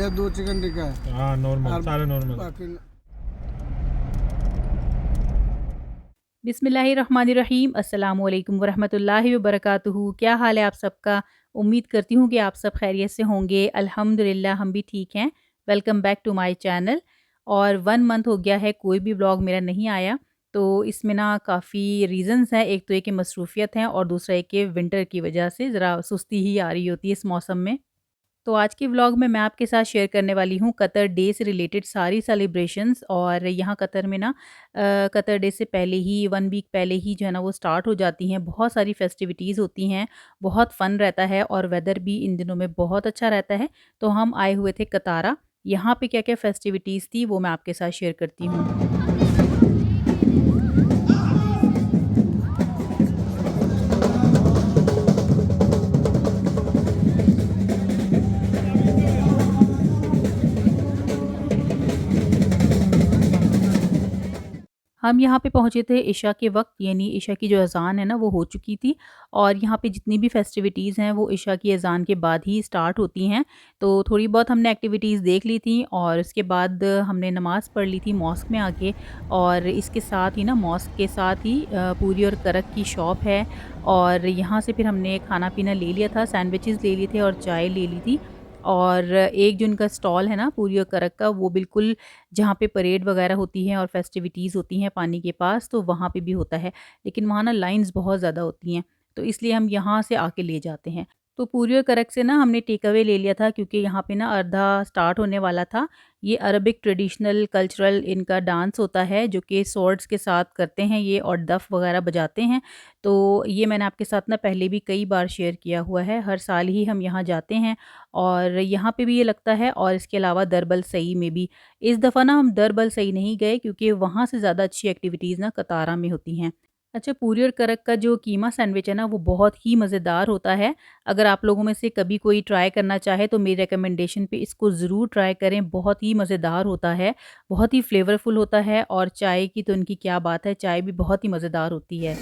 ये 2 चिकन टिक्का है हाँ नॉर्मल, और सारे नॉर्मल। बाकी बिस्मिल्लाहिर्रहमानिर्रहीम अस्सलामु अलैकुम वरहमतुल्लाहि वबरकातुहू। क्या हाल है आप सबका? उम्मीद करती हूँ कि आप सब खैरियत से होंगे। अल्हम्दुलिल्लाह हम भी ठीक हैं। Welcome back to my channel. और 1 मंथ हो गया है कोई भी व्लॉग मेरा नहीं आया, तो इसमें ना काफ़ी रीज़न्स हैं। एक तो ये कि मसरूफ़ियत हैं और दूसरा ये कि विंटर की वजह से ज़रा सुस्ती ही आ रही होती है इस मौसम में। तो आज के व्लॉग में मैं आपके साथ शेयर करने वाली हूँ कतर डे से रिलेटेड सारी सेलिब्रेशंस। और यहाँ कतर में ना कतर डे से पहले ही 1 वीक पहले ही जो है ना वो स्टार्ट हो जाती हैं। बहुत सारी फेस्टिविटीज़ होती हैं, बहुत फ़न रहता है और वेदर भी इन दिनों में बहुत अच्छा रहता है। तो हम आए हुए थे कतारा। यहाँ पे क्या-क्या फेस्टिविटीज़ थी वो मैं आपके साथ शेयर करती हूँ। हम यहाँ पे पहुँचे थे इशा के वक़्त, यानी इशा की जो अज़ान है ना वो हो चुकी थी। और यहाँ पे जितनी भी फेस्टिविटीज़ हैं वो इशा की अज़ान के बाद ही स्टार्ट होती हैं। तो थोड़ी बहुत हमने एक्टिविटीज़ देख ली थी और उसके बाद हमने नमाज़ पढ़ ली थी मॉस्क में आके। और इसके साथ ही ना मॉस्क के साथ ही पूरी और करक की शॉप है। और यहाँ से फिर हमने खाना-पीना ले लिया था, सैंडविचेज़ ले लिए थे और चाय ले ली थी। और एक जो उनका स्टॉल है ना पूरी और करक का, वो बिल्कुल जहाँ पे परेड वगैरह होती है और फेस्टिविटीज़ होती हैं पानी के पास, तो वहाँ पे भी होता है। लेकिन वहाँ ना लाइन्स बहुत ज़्यादा होती हैं, तो इसलिए हम यहाँ से आके ले जाते हैं। तो पूरी और करक से ना हमने टेक अवे ले लिया था क्योंकि यहाँ पे ना अर्धा स्टार्ट होने वाला था। ये अरबिक ट्रेडिशनल कल्चरल इनका डांस होता है जो कि स्वॉर्ड्स के साथ करते हैं ये, और डफ वगैरह बजाते हैं। तो ये मैंने आपके साथ ना पहले भी कई बार शेयर किया हुआ है। हर साल ही हम यहाँ जाते हैं और यहाँ पे भी ये लगता है, और इसके अलावा दरबल सई में भी। इस दफ़ा ना हम दरबल सही नहीं गए क्योंकि वहाँ से ज़्यादा अच्छी एक्टिविटीज़ ना कतारा में होती हैं। अच्छा, पूरी और करक का जो कीमा सैंडविच है ना वो बहुत ही मज़ेदार होता है। अगर आप लोगों में से कभी कोई ट्राई करना चाहे तो मेरी रिकमेंडेशन पे इसको ज़रूर ट्राई करें। बहुत ही मज़ेदार होता है, बहुत ही फ्लेवरफुल होता है। और चाय की तो इनकी क्या बात है, चाय भी बहुत ही मज़ेदार होती है।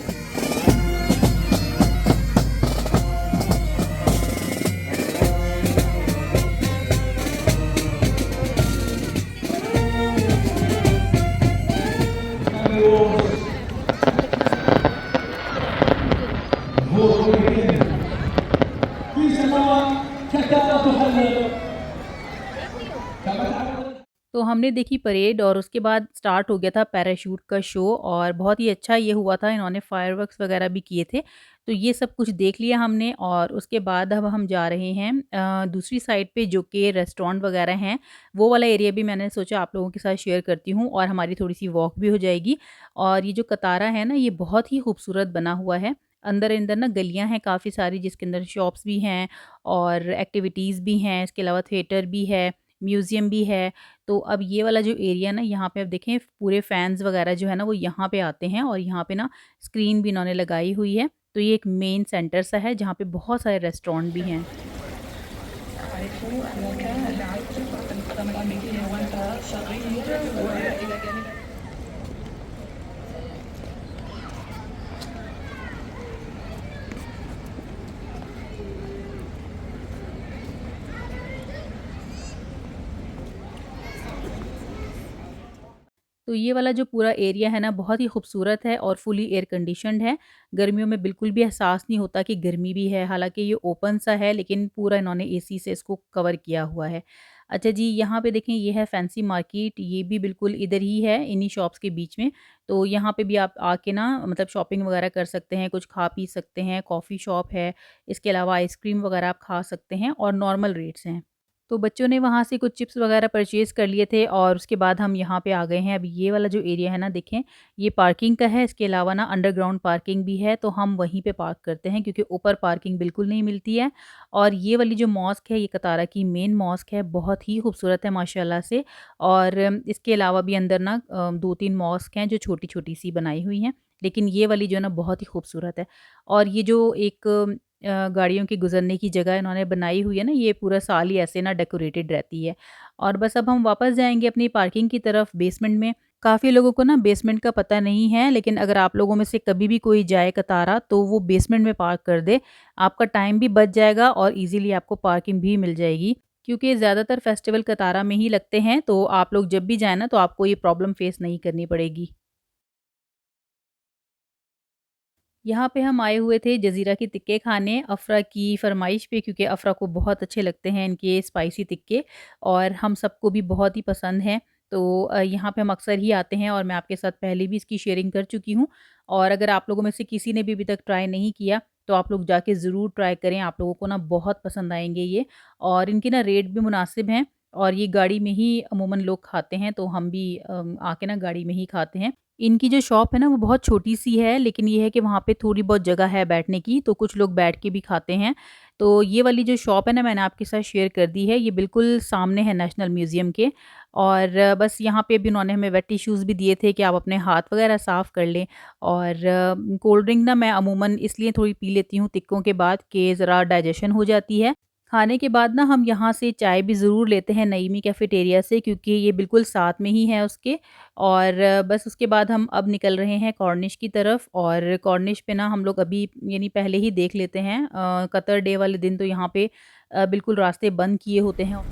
तो हमने देखी परेड और उसके बाद स्टार्ट हो गया था पैराशूट का शो, और बहुत ही अच्छा ये हुआ था। इन्होंने फायरवर्क्स वगैरह भी किए थे, तो ये सब कुछ देख लिया हमने। और उसके बाद अब हम जा रहे हैं दूसरी साइड पे जो कि रेस्टोरेंट वगैरह हैं। वो वाला एरिया भी मैंने सोचा आप लोगों के साथ शेयर करती हूँ और हमारी थोड़ी सी वॉक भी हो जाएगी। और ये जो कतारा है ना ये बहुत ही खूबसूरत बना हुआ है। अंदर अंदर ना गलियां हैं काफ़ी सारी जिसके अंदर शॉप्स भी हैं और एक्टिविटीज़ भी हैं। इसके अलावा थिएटर भी है, म्यूज़ियम भी है। तो अब ये वाला जो एरिया ना यहाँ पे आप देखें पूरे फैन्स वगैरह जो है ना वो यहाँ पे आते हैं, और यहाँ पे ना स्क्रीन भी इन्होंने लगाई हुई है। तो ये एक मेन सेंटर सा है जहाँ पे बहुत सारे रेस्टोरेंट भी हैं। तो ये वाला जो पूरा एरिया है ना बहुत ही खूबसूरत है और फुली एयर कंडीशन्ड है। गर्मियों में बिल्कुल भी एहसास नहीं होता कि गर्मी भी है, हालाँकि ये ओपन सा है लेकिन पूरा इन्होंने एसी से इसको कवर किया हुआ है। अच्छा जी, यहाँ पे देखें ये है फैंसी मार्केट, ये भी बिल्कुल इधर ही है इन्हीं शॉप्स के बीच में। तो यहाँ पे भी आप आके ना मतलब शॉपिंग वगैरह कर सकते हैं, कुछ खा पी सकते हैं, कॉफ़ी शॉप है, इसके अलावा आइसक्रीम वगैरह आप खा सकते हैं और नॉर्मल रेट्स हैं। तो बच्चों ने वहाँ से कुछ चिप्स वगैरह परचेज़ कर लिए थे और उसके बाद हम यहाँ पे आ गए हैं। अब ये वाला जो एरिया है ना देखें, ये पार्किंग का है। इसके अलावा ना अंडरग्राउंड पार्किंग भी है, तो हम वहीं पे पार्क करते हैं क्योंकि ऊपर पार्किंग बिल्कुल नहीं मिलती है। और ये वाली जो मॉस्क है ये कतारा की मेन मॉस्क है, बहुत ही खूबसूरत है माशाल्लाह से। और इसके अलावा भी अंदर ना 2-3 मॉस्क हैं जो छोटी-छोटी सी बनाई हुई हैं, लेकिन ये वाली जो है ना बहुत ही खूबसूरत है। और ये जो एक गाड़ियों के गुज़रने की जगह इन्होंने बनाई हुई है ना, ये पूरा साल ही ऐसे ना डेकोरेटेड रहती है। और बस अब हम वापस जाएँगे अपनी पार्किंग की तरफ बेसमेंट में। काफ़ी लोगों को ना बेसमेंट का पता नहीं है, लेकिन अगर आप लोगों में से कभी भी कोई जाए कतारा तो वो बेसमेंट में पार्क कर दे। आपका टाइम भी बच जाएगा और ईज़िली आपको पार्किंग भी मिल जाएगी। क्योंकि ज़्यादातर फेस्टिवल कतारा में ही लगते हैं, तो आप लोग जब भी जाएँ ना तो आपको ये प्रॉब्लम फेस नहीं करनी पड़ेगी। यहाँ पे हम आए हुए थे जज़ीरा के तिक्के खाने अफ़रा की फ़रमाइश पे, क्योंकि अफ़रा को बहुत अच्छे लगते हैं इनके स्पाइसी तिक्के और हम सबको भी बहुत ही पसंद हैं। तो यहाँ पे हम अक्सर ही आते हैं और मैं आपके साथ पहले भी इसकी शेयरिंग कर चुकी हूँ और अगर आप लोगों में से किसी ने भी अभी तक ट्राई नहीं किया तो आप लोग जाके ज़रूर ट्राई करें, आप लोगों को ना बहुत पसंद आएँगे ये। और इनके ना रेट भी मुनासिब हैं और ये गाड़ी में ही अमूमन लोग खाते हैं, तो हम भी आके ना गाड़ी में ही खाते हैं। इनकी जो शॉप है ना वो बहुत छोटी-सी है, लेकिन ये है कि वहाँ पे थोड़ी बहुत जगह है बैठने की, तो कुछ लोग बैठ के भी खाते हैं। तो ये वाली जो शॉप है ना मैंने आपके साथ शेयर कर दी है, ये बिल्कुल सामने है नेशनल म्यूज़ियम के और बस यहाँ पे भी उन्होंने हमें वेट टिश्यूज़ भी दिए थे कि आप अपने हाथ वगैरह साफ़ कर लें और कोल्ड ड्रिंक ना मैं अमूमन इसलिए थोड़ी पी लेती हूँ टिक्कों के बाद कि ज़रा डाइजेशन हो जाती है। खाने के बाद ना हम यहाँ से चाय भी ज़रूर लेते हैं नईमी कैफ़ेटेरिया से, क्योंकि ये बिल्कुल साथ में ही है उसके और बस उसके बाद हम अब निकल रहे हैं कॉर्निश की तरफ और कॉर्निश पे ना हम लोग अभी यानी पहले ही देख लेते हैं कतर डे वाले दिन तो यहाँ पे बिल्कुल रास्ते बंद किए होते हैं।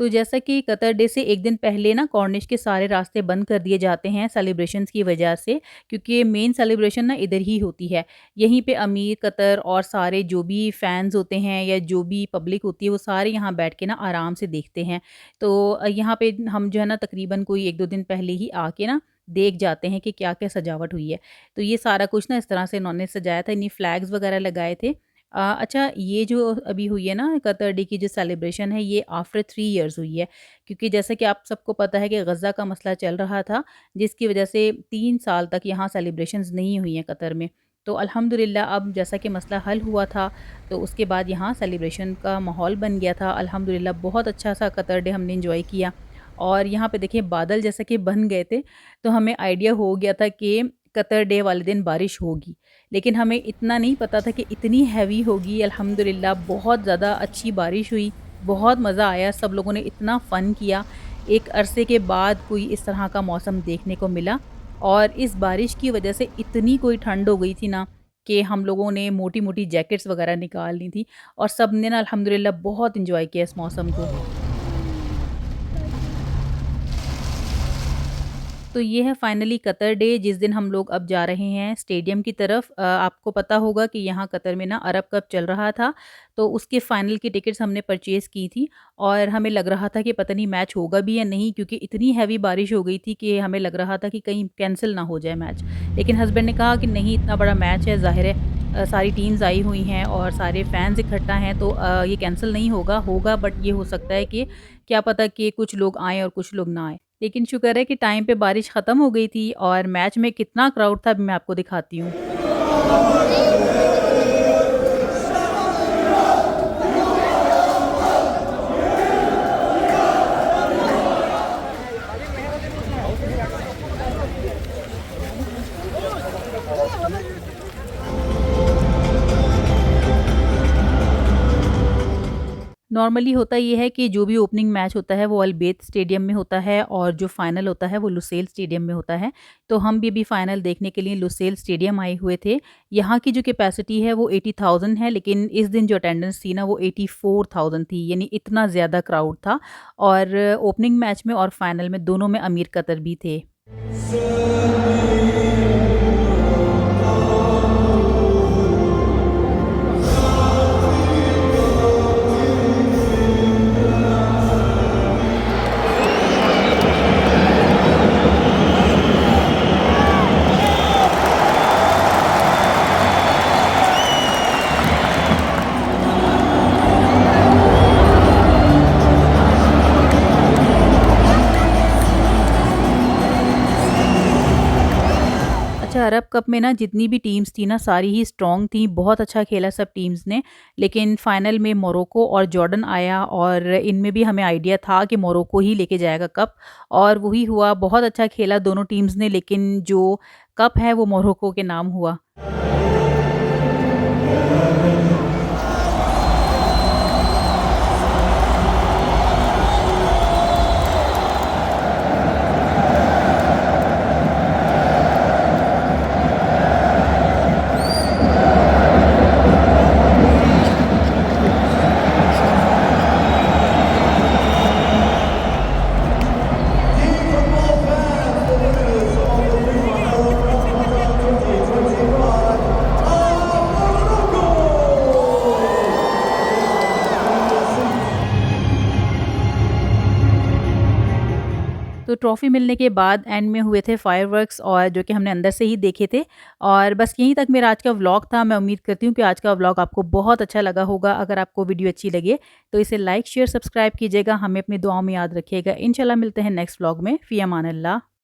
तो जैसा कि कतर डे से 1 दिन पहले ना कॉर्निश के सारे रास्ते बंद कर दिए जाते हैं सेलिब्रेशंस की वजह से, क्योंकि मेन सेलिब्रेशन ना इधर ही होती है। यहीं पे अमीर कतर और सारे जो भी फैन्स होते हैं या जो भी पब्लिक होती है वो सारे यहाँ बैठ के ना आराम से देखते हैं। तो यहाँ पे हम जो है ना तकरीबन कोई 1-2 दिन पहले ही आके ना देख जाते हैं कि क्या-क्या सजावट हुई है। तो ये सारा कुछ ना इस तरह से इन्होंने सजाया था, इन्हीं फ्लैग्स वगैरह लगाए थे। अच्छा ये जो अभी हुई है ना कतर डे की जो सेलिब्रेशन है ये आफ्टर 3 इयर्स हुई है, क्योंकि जैसा कि आप सबको पता है कि गज़ा का मसला चल रहा था जिसकी वजह से 3 साल तक यहाँ सेलिब्रेशंस नहीं हुई हैं कतर में। तो अल्हम्दुलिल्लाह अब जैसा कि मसला हल हुआ था तो उसके बाद यहाँ सेलिब्रेशन का माहौल बन गया था। अल्हम्दुलिल्लाह बहुत अच्छा सा कतर डे हमने एंजॉय किया और यहाँ पे देखिए बादल जैसे कि बन गए थे, तो हमें आइडिया हो गया था कि कतर डे वाले दिन बारिश होगी। लेकिन हमें इतना नहीं पता था कि इतनी हैवी होगी। अल्हम्दुलिल्लाह बहुत ज़्यादा अच्छी बारिश हुई, बहुत मज़ा आया, सब लोगों ने इतना फ़न किया। एक अरसे के बाद कोई इस तरह का मौसम देखने को मिला और इस बारिश की वज़ह से इतनी कोई ठंड हो गई थी ना कि हम लोगों ने मोटी-मोटी जैकेट्स वग़ैरह निकाल ली थी और सब ने ना अल्हम्दुलिल्लाह बहुत एन्जॉय किया इस मौसम को। तो ये है फाइनली कतर डे जिस दिन हम लोग अब जा रहे हैं स्टेडियम की तरफ। आपको पता होगा कि यहाँ कतर में ना अरब कप चल रहा था, तो उसके फाइनल की टिकट्स हमने परचेज़ की थी और हमें लग रहा था कि पता नहीं मैच होगा भी या नहीं, क्योंकि इतनी हैवी बारिश हो गई थी कि हमें लग रहा था कि कहीं कैंसिल ना हो जाए मैच। लेकिन हस्बैंड ने कहा कि नहीं, इतना बड़ा मैच है, ज़ाहिर है सारी टीम्स आई हुई हैं और सारे फैन्स इकट्ठा हैं, तो ये कैंसिल नहीं होगा, होगा बट ये हो सकता है कि क्या पता कि कुछ लोग आएँ और कुछ लोग ना आएँ। लेकिन शुक्र है कि टाइम पे बारिश ख़त्म हो गई थी और मैच में कितना क्राउड था अभी मैं आपको दिखाती हूँ। नॉर्मली होता ये है कि जो भी ओपनिंग मैच होता है वो अल-बैत स्टेडियम में होता है और जो फाइनल होता है वो लुसेल स्टेडियम में होता है। तो हम भी अभी फाइनल देखने के लिए लुसेल स्टेडियम आए हुए थे। यहाँ की जो कैपेसिटी है वो 80,000 है, लेकिन इस दिन जो अटेंडेंस थी ना वो 84,000 थी, यानी इतना ज़्यादा क्राउड था और ओपनिंग मैच में और फाइनल में दोनों में अमीर कतर भी थे। अरब कप में ना जितनी भी टीम्स थी ना सारी ही स्ट्रॉन्ग थी, बहुत अच्छा खेला सब टीम्स ने। लेकिन फाइनल में मोरक्को और जॉर्डन आया और इनमें भी हमें आइडिया था कि मोरक्को ही लेके जाएगा कप, और वही हुआ। बहुत अच्छा खेला दोनों टीम्स ने, लेकिन जो कप है वो मोरक्को के नाम हुआ। तो ट्रॉफ़ी मिलने के बाद एंड में हुए थे फायरवर्क्स, और जो कि हमने अंदर से ही देखे थे। और बस यहीं तक मेरा आज का व्लॉग था। मैं उम्मीद करती हूँ कि आज का व्लॉग आपको बहुत अच्छा लगा होगा। अगर आपको वीडियो अच्छी लगे तो इसे लाइक, शेयर, सब्सक्राइब कीजिएगा। हमें अपनी दुआओं में याद रखिएगा। इंशाल्लाह मिलते हैं नेक्स्ट व्लॉग में। फ़ी अमान अल्लाह।